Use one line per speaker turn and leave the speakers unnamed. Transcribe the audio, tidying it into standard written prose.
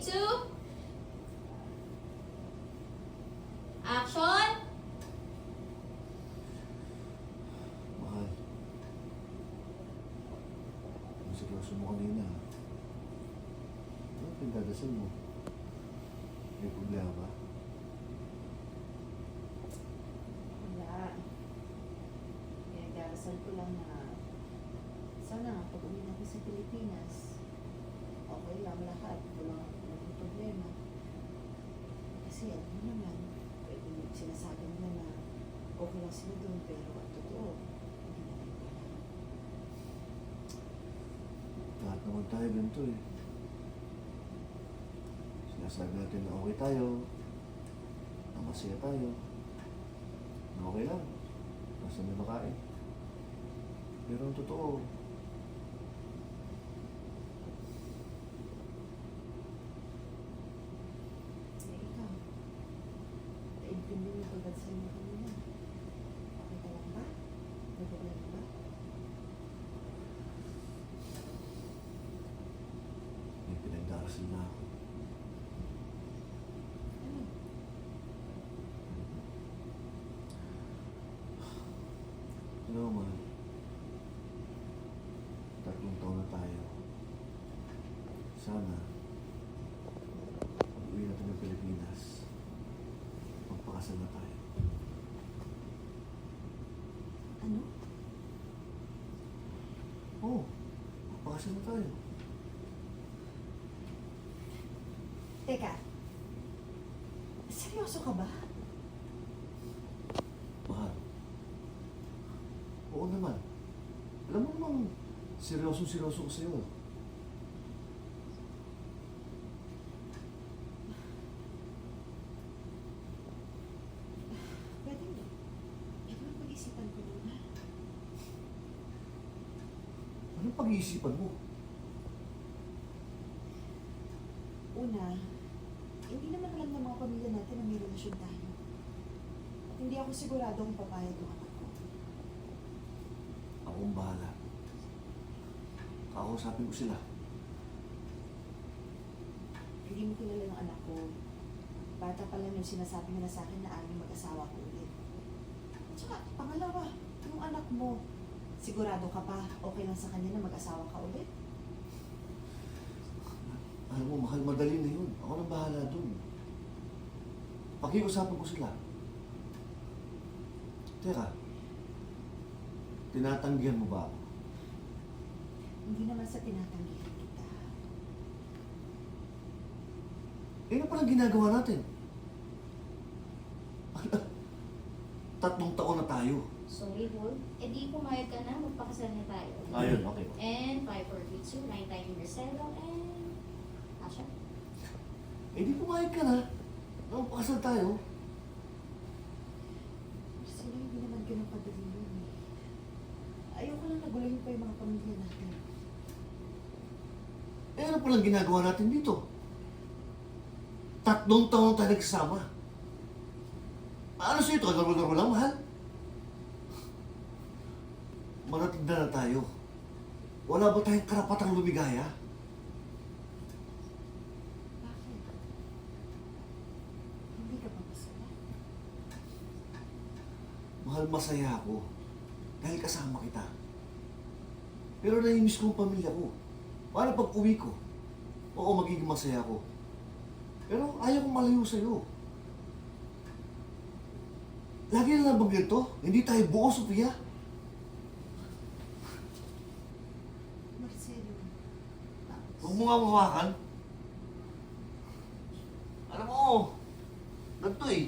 two. Action!
Mahal. Ang seryoso mo kanina. Ano pinagdadasal mo? May problema ba?
Wala. Pinagdarasal ko lang na sana pag uwi na ako sa Pilipinas, okay lang lahat. Walang problema. Kasi alam mo naman, pwede sinasabi nila na okay lang sila doon, pero ang totoo, hindi naman ko alam.
Lahat naman tayo ganito eh. Sinasabi natin na okay tayo, na masaya tayo, na okay lang, basta may makain. Pero ang totoo,
Eh, ikaw, naintindi mo pagdasal mo kanina. Okay ka lang ba? May problema ba?
may pinagdarasal na ako.
Ano?
Alam mo, mahal, 3 taon na tayo. Sana, pag uwi natin ng Pilipinas, magpakasal na tayo.
Ano?
Oo, magpakasal na tayo.
Teka, seryoso ka ba?
Mahal. Oo naman. Alam mo namang seryoso ko sa'yo.
Pwede mo. Pwede mo pag-isipan ko muna.
Anong pag-iisipan mo?
Una, hindi naman alam ng mga pamilya natin na may relasyon tayo. At hindi ako sigurado kung papayag yung anak ko.
Akong bahala. Kakausapin ko sila.
Hindi mo kilala yung anak ko. Bata pa lang yung sinasabi nila sa akin na aming mag-asawa ko ulit. At saka, pangalawa, yung anak mo, sigurado ka pa okay lang sa kanya na mag-asawa ka ulit?
Alam mo, mahal, madali na yun. Ako na bahala dun. Pakiusapan ko sila. Teka, tinatanggihan mo ba ako?
Hindi naman sa tinatanggihan kita.
Eh, ano palang ginagawa natin? 3 taon na tayo.
Sorry, hold. E di pumayag ka na, magpakasal na tayo.
Ayun, okay.
And 5, 4, 3, 2, 9 tayo yung Marcelo, and... Action.
Eh, di pumayag ka na. Pakasal tayo.
Sila hindi naman ganun padali yun eh. Ayoko lang nagulayin pa yung mga pamilya natin.
Eh, ano palang ginagawa natin dito? 3 taon tayo nagsasama. Ano sa'yo ito? Garo-garo lang, mahal? Manatinda na tayo. Wala ba tayong karapatang lumigaya?
Bakit? Hindi ka pa masaya?
Mahal, masaya ako. Dahil kasama kita. Pero nai-miss ko ang pamilya ko. Para pag uwi ko, oo, magiging masaya ako. Pero ayaw kong malayo sa'yo. Lagi na lang bang ganito? Hindi tayo buo, Sofia.
Marcelo.
Huwag mo nga mahawakan. Alam mo, ganito eh.